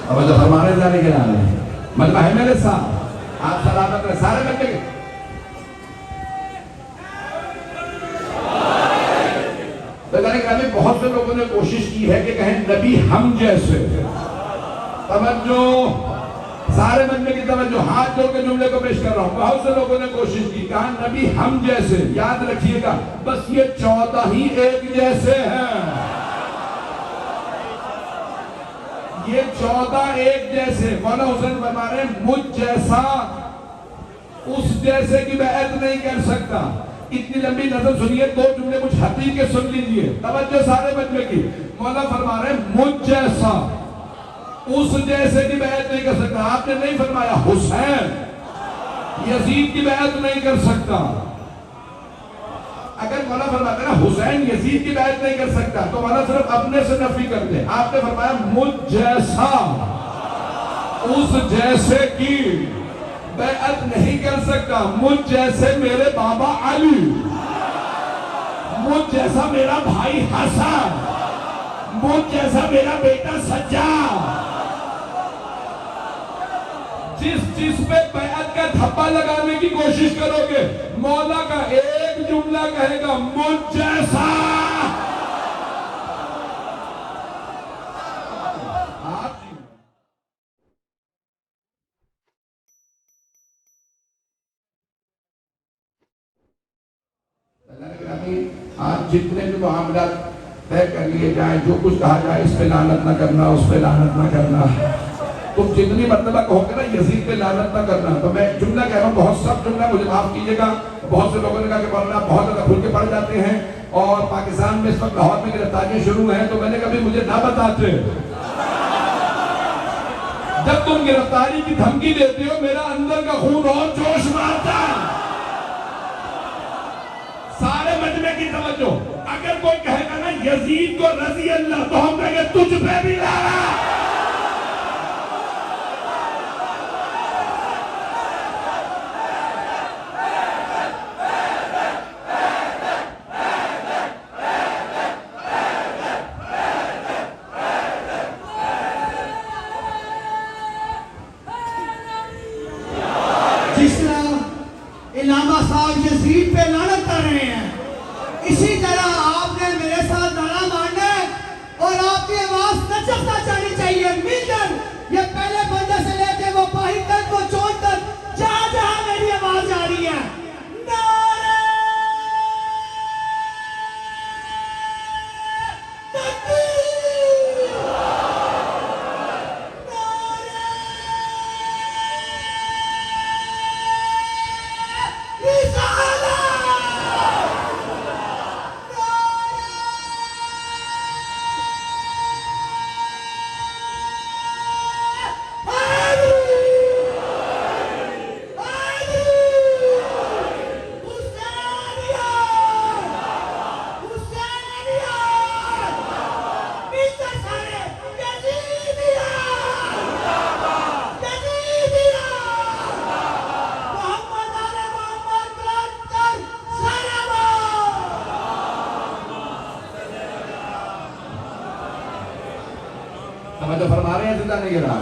اور جو فرمانے جانے کے نام ہے مطلب ہے میرے ساتھ آپ سلامت رہے سارے بچے کے بہت سے لوگوں نے کوشش کی ہے کہ کہیں نبی ہم جیسے توجہ سارے بندے کی توجہ ہاتھ جوڑ کے جملے کو پیش کر رہا ہوں بہت سے لوگوں نے کوشش کی کہا نبی ہم جیسے یاد رکھیے گا بس یہ 14 ہی ایک جیسے ہیں یہ 14 ایک جیسے مولانا حسین فرما رہے ہیں مجھ جیسا اس جیسے کی بیعت نہیں کر سکتا اتنی لمبی نظر سنیے دو جملے کچھ حقیقی سن لیجئے توجہ سارے بچے کی مولا فرما رہے ہیں مجھ جیسا اس جیسے کی بیعت نہیں کر سکتا آپ نے نہیں فرمایا حسین یزید کی بیعت نہیں کر سکتا اگر مولا فرماتا ہے نا حسین یزید کی بیعت نہیں کر سکتا تو مولا صرف اپنے سے نفی کرتے آپ نے فرمایا مجھ جیسا اس جیسے کی بیعت نہیں کر سکتا مجھ جیسے میرے بابا علی مجھ جیسا میرا بھائی حسن مجھ جیسا میرا بیٹا سجاد جس پہ بیعت کا دھبا لگانے کی کوشش کرو گے مولا کا ایک جملہ کہے گا مجھ جیسا آج جتنے بھی معاملات طے کر لیے جائیں جو کچھ کہا جائے اس پہ لعنت نہ کرنا اس پہ لعنت نہ کرنا تم جتنی مرتبہ کہو گے نا یزید پہ لعنت نہ کرنا تو میں جملہ کہہ رہا ہوں بہت سب جملہ مجھے معاف کیجئے گا بہت سے لوگوں نے کہا کہ مولانا بہت زیادہ بھول کے پڑھ جاتے ہیں اور پاکستان میں اس وقت لاہور میں گرفتاریاں شروع ہیں تو میں نے کبھی مجھے نہ بتاتے جب تم گرفتاری کی دھمکی دیتے ہو میرا اندر کا خون اور جوش مارتا سارے مجمع کی توجہ اگر کوئی کہے گا نا یزید کو رضی اللہ تو ہم کہیں گے تجھ پہ بھی لانا جس طرح علامہ صاحب یزید پہ لعنت کر رہے ہیں اسی طرح آپ نے میرے ساتھ نعرہ مارنا ہے اور آپ کی آواز نچکتا جانی چاہیے مل کر یہ پہلے بندے سے لے کے وہ باہر تک وہ چون تک جہاں جہاں میری آواز جا رہی ہے نعرہ تکبیر نعرہ رسالت تو فرما رہے ہیں زندہ نہیں رہا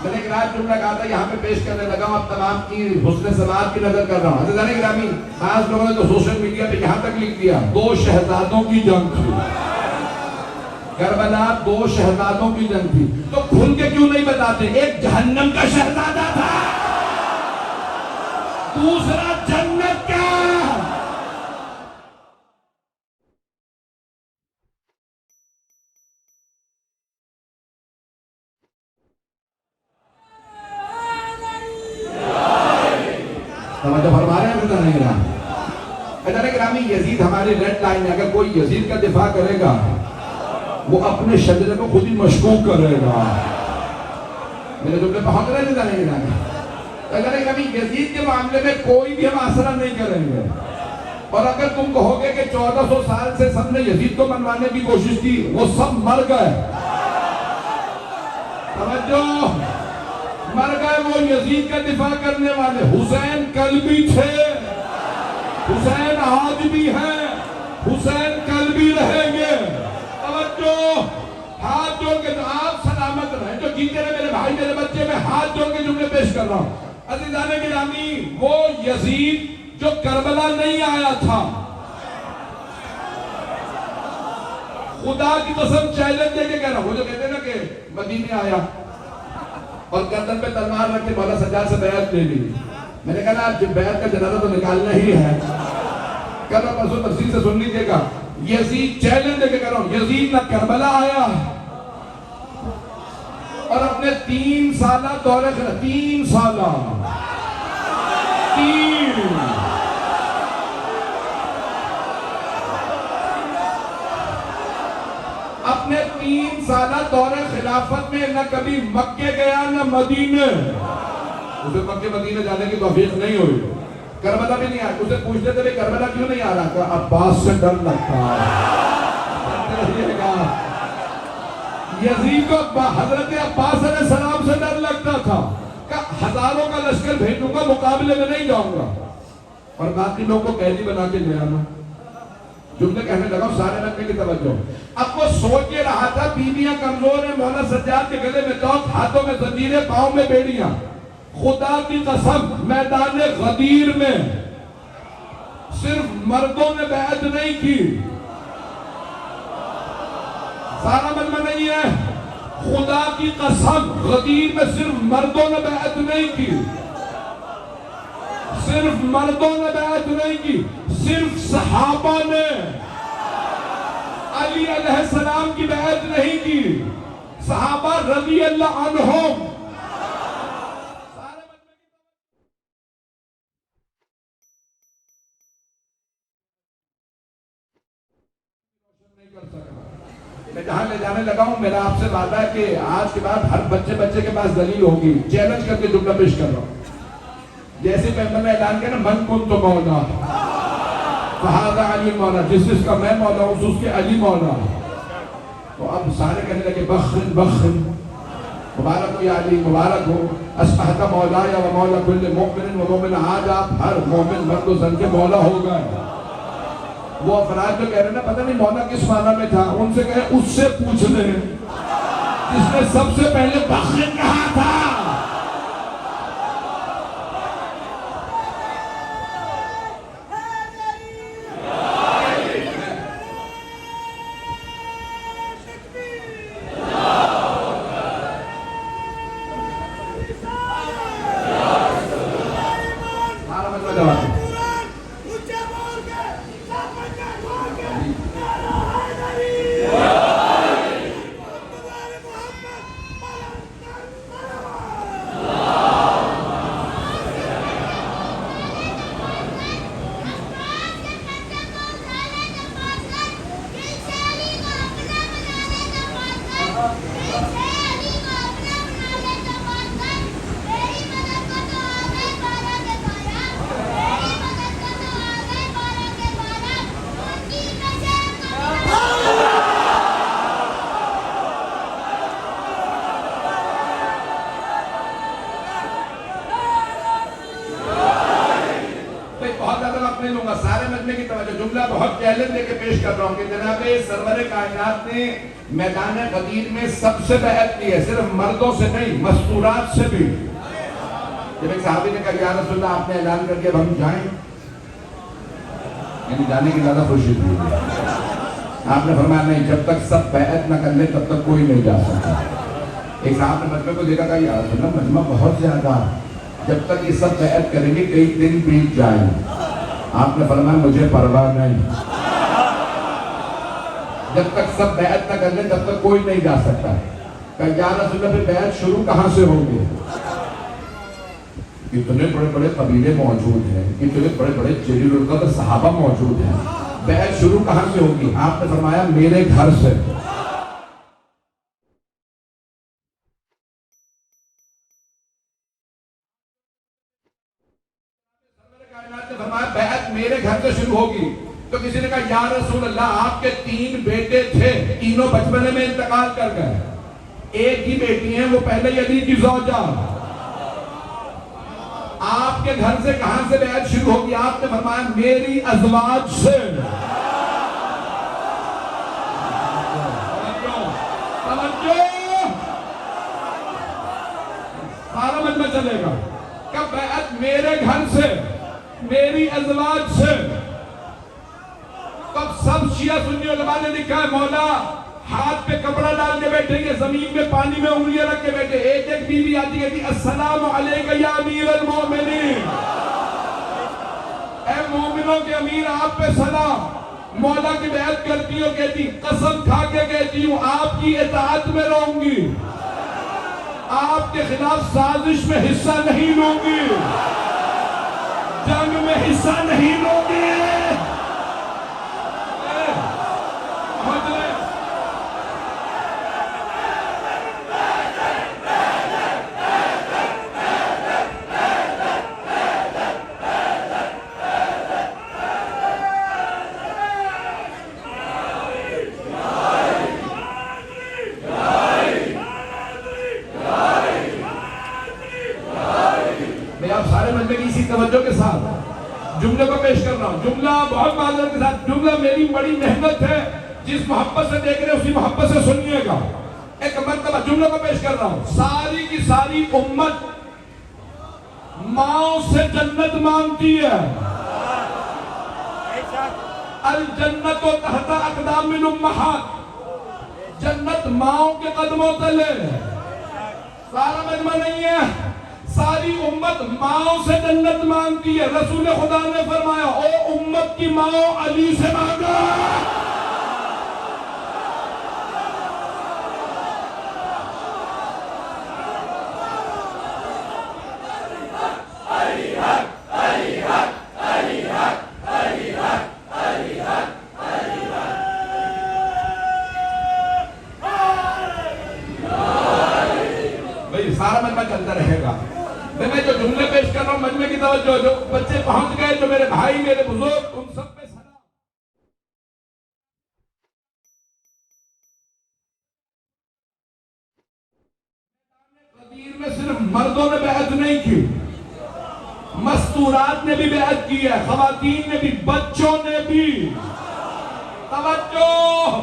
میں نے ایک رات جملہ کہا تھا یہاں پہ پیش کرنے لگا ہوں اب تمام کی حسن سماعت کی نظر کر رہا ہوں عزیزان گرامی بعض لوگوں نے تو سوشل میڈیا پہ یہاں تک لکھ دیا 2 شہزادوں کی جنگ تھی کربلا 2 شہزادوں کی جنگ تھی تو کھل کے کیوں نہیں بتاتے ایک جہنم کا شہزادہ تھا دوسرا جنت کا توجہ فرما رہے ہیں زندہ نہیں رہا عزیزان گرامی یزید ہماری ریڈ لائن ہے اگر کوئی یزید کا دفاع کرے گا وہ اپنے شجرے کو خود ہی مشکوک کرے گا میرے جملے پہنچ رہے ہیں زندہ نہیں رہا عزیزان گرامی یزید کے معاملے میں کوئی بھی ہم آسرا نہیں کریں گے اور اگر تم کہو گے کہ 1400 سال سے سب نے یزید کو منوانے کی کوشش کی وہ سب مر گئے توجہ مر گئے وہ یزید کا دفاع کرنے والے حسین کل بھی تھے حسین آج بھی ہیں حسین کل بھی رہیں گے توجہ ہاتھ جوڑ کے آپ سلامت رہیں جو جیتے رہے میرے بھائی میرے بچے، میں ہاتھ جوڑ کے جملے پیش کر رہا ہوں۔ عزیزان گرامی، وہ یزید جو کربلا نہیں آیا تھا، خدا کی قسم چیلنج دے کے کہہ رہا ہوں، وہ جو کہتے ہیں نا کہ مدینے آیا اور گردن پہ تلوار رکھ کے مولا سجاد سے بیعت لے لی، میں نے کہا آپ بیعت کا جنازہ تو نکالنا ہی ہے، کہہ رہا پرسوں تفصیل سے سن لیجیے گا، یزید چیلنج دے کے کہہ رہا ہوں، یزید نہ کربلا آیا اور اپنے 3 سالہ دورے 3 سالہ اپنے 3 سالہ دور خلافت میں نہ کبھی مکے گیا نہ مدینے، اسے مکے مدینے جانے کی توفیق نہیں ہوئی، کربلا بھی نہیں آیا، اسے پوچھتے تھے کربلا کیوں نہیں آ رہا تھا؟ عباس سے ڈر لگتا یزید کو حضرت عباس علیہ السلام سے ڈر لگتا تھا کہ ہزاروں کا لشکر بھیجوں گا مقابلے میں نہیں جاؤں گا، اور باقی لوگوں کو قیدی بنا کے لے آنا۔ جملے کہنے لگا سارے رکھنے کی توجہ۔ اب وہ سوچ کے رہا تھا بیویاں کمزور ہیں، مولا سجاد کے گلے میں توق، ہاتھوں میں زنجیریں، پاؤں میں بیڑیاں، خدا کی قسم میدان غدیر میں صرف مردوں نے بیعت نہیں کی، سارا مجمع نہیں ہے، خدا کی قسم غدیر میں صرف مردوں نے بیعت نہیں کی، صرف مردوں نے بیعت نہیں کی، صرف صحابہ نے علی علیہ السلام کی بیعت نہیں کی، صحابہ رضی اللہ عنہم میں جہاں لے جانے لگا ہوں، میرا آپ سے وعدہ ہے کہ آج کے بعد ہر بچے کے پاس دلیل ہوگی، چیلنج کر کے جملہ پیش کر رہا ہوں۔ جیسے پیغمبر نے اعلان کیا نا من کن تو مولا فہذا علی مولا، جس کا میں مولا ہوں اس کے علی مولا، تو اب سارے کہنے لگے بخن بخن، مبارک ہو یا علی، مبارک ہو، اصبحت مولا یا و مولا کل مومن و مومن، آج آپ ہر مومن مرد و زن کے مولا ہو گئے۔ وہ افراد جو کہہ رہے ہیں نا پتہ نہیں مولا کس معنی میں تھا، ان سے کہے اس سے پوچھ لیں جس نے سب سے پہلے بخن کہا تھا۔ جملہ بہت چیلنج دے کے پیش کر رہا ہوں کہ جناب سرور کائنات نے میدان غدیر میں سب سے بیعت کی ہے، صرف مردوں سے نہیں مستورات سے بھی۔ جب ایک صحابی نے کہا یا رسول اللہ آپ نے اعلان کر کے اب ہم جائیں، یعنی جانے کی زیادہ خوشی تھی، آپ نے فرمایا نہیں، جب تک سب بیعت نہ کر لیں تب تک کوئی نہیں جا سکتا۔ ایک صاحب نے مجمع کو دیکھا کہا یا رسول اللہ مجمع بہت زیادہ، جب تک یہ سب بیعت کریں گے کئی دن بیت جائیں۔ آپ نے فرمایا مجھے پرواہ نہیں، جب تک سب بیعت نہ کر لیں تب تک کوئی نہیں جا سکتا۔ کہ یا رسول اللہ پھر بیعت شروع کہاں سے ہوگی؟ اتنے بڑے بڑے قبیلے موجود ہیں، اتنے بڑے بڑے جلیل القدر صحابہ موجود ہیں، بیعت شروع کہاں سے ہوگی؟ آپ نے فرمایا میرے گھر سے۔ بیعت میرے گھر سے شروع ہوگی۔ تو کسی نے کہا یا رسول اللہ آپ کے 3 بیٹے تھے، تینوں بچپنے میں انتقال کر گئے، ایک ہی بیٹی ہیں وہ پہلے علی کی زوجہ، آپ کے گھر سے کہاں سے بیعت شروع ہوگی؟ آپ نے فرمایا میری ازواج سے۔ چلے گا کہ بیعت میرے گھر سے، میری ازواج سے. تب سب شیعہ سنی علماء نے لکھا ہے مولا ہاتھ پہ کپڑا ڈال کے بیٹھے گے، زمین میں پانی میں انگلیاں رکھ کے بیٹھے. ایک ایک بیوی آتی کہتی السلام علیکہ یا امیر المومنین، اے مومنوں کے امیر آپ پہ سلام. مولا کی بیعت کرتی ہوں، کہتی قسم کھا کے کہتی ہوں آپ کی اطاعت میں رہوں گی، آپ کے خلاف سازش میں حصہ نہیں لوں گی، جنگ میں حصہ نہیں لوں گی. توجہ کے ساتھ جملے کو پیش کر رہا ہوں. جملہ بہت معذرت کے ساتھ، جملہ میری بڑی محنت ہے، جس محبت سے دیکھ رہے ہیں اسی محبت سے سنیے گا. ایک مرتبہ جملے کو پیش کر رہا ہوں. ساری کی ساری امت ماؤں سے جنت مانگتی ہے. الجنت تحت اقدام الامہات، جنت ماؤں کے قدموں تلے. سارا مجمع نہیں ہے، ساری امت ماؤں سے جنت مانگتی ہے. رسول خدا نے فرمایا او امت کی ماؤں علی سے مانگا. بھئی سارا مجمع چلتا رہے گا. میں جو جملے پیش کر رہا ہوں مجمع کی توجہ، جو بچے پہنچ گئے، جو میرے بھائی میرے بزرگ، ان سب پہ سلام. غدیر میں صرف مردوں نے بیعت نہیں کی، مستورات نے بھی بیعت کی ہے، خواتین نے بھی، بچوں نے بھی. توجہ،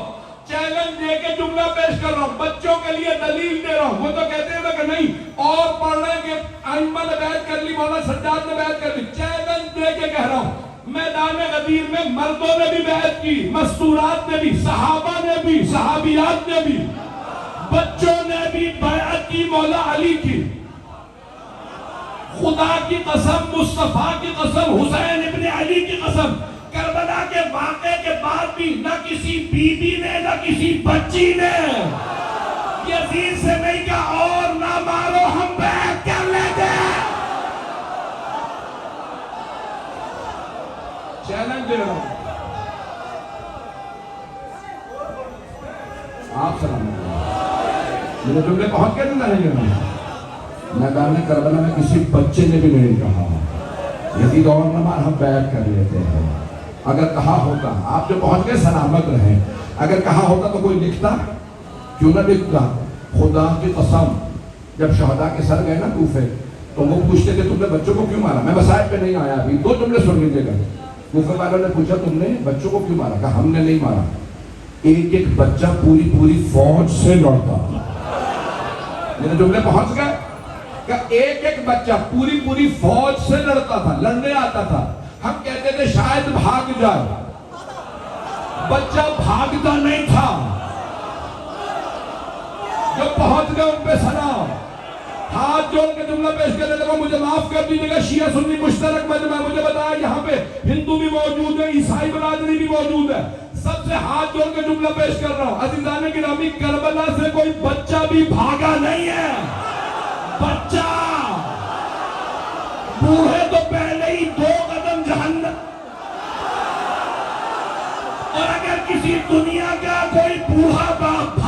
چیلنج دے کے جملہ پیش کر رہا ہوں، بچوں کے لیے دلیل دے رہا ہوں. وہ تو کہتے ہیں کہ نہیں اور پڑھ رہے ہیں کہ ائمہ نے بیعت کر لی، مولانا سجاد نے بیعت کر لی. چیلنج دے کے کہہ رہا ہوں میدان غدیر میں مردوں نے بھی بیعت کی، مستورات نے بھی، صحابہ نے بھی، صحابیات نے بھی، بچوں نے بھی بیعت کی مولا علی کی. خدا کی قسم، مصطفیٰ کی قسم، حسین ابن علی کی قسم، کربلا کے واقعے کے بعد بھی نہ کسی بی بی نے، نہ کسی بچی نے یزید سے نہیں کہا اور نہ مارو ہم بیعت کر لیتے. چیلنج دے رہا ہوں. آپ سلام میرے جملے پہنچ کے نہیں. میدان کربلا میں کسی بچے نے بھی نہیں کہا یزید اور نہ مار ہم بیعت کر لیتے ہیں. اگر کہا ہوتا، آپ جو پہنچ گئے سلامت رہیں، اگر کہا ہوتا تو کوئی لکھتا؟ کیوں نہ لکھتا؟ خدا کی قسم جب شہداء کے سر گئے نا کوفے تو وہ پوچھتے تھے تم نے بچوں کو کیوں مارا. میں مسائل پہ نہیں آیا ابھی، دو جملے سن لیجیے گا. کوفے والوں نے پوچھا تم نے بچوں کو کیوں مارا؟ کہا ہم نے نہیں مارا، ایک ایک بچہ پوری فوج سے لڑتا. میرے جملے پہنچ گئے کہ ایک ایک بچہ پوری فوج سے لڑتا تھا، لڑنے آتا تھا. ہم کہتے تھے شاید بھاگ جائے، بچہ بھاگتا نہیں تھا. جو پہنچ گئے ان پہ سلام. ہاتھ جوڑ کے جملہ پیش کرنے لگا مجھے معاف کر دیجیے گا. شیعہ سنی مشترک مجمع، مجھے بتایا یہاں پہ ہندو بھی موجود ہے، عیسائی برادری بھی موجود ہے. سب سے ہاتھ جوڑ کے جملہ پیش کر رہا ہوں. عزیزان گرامی، کربلا سے کوئی بچہ بھی بھاگا نہیں ہے. بچہ بوڑھے تو پہلے ہی 2 قدم جہنم. اور اگر کسی دنیا کا کوئی بوڑھا باپ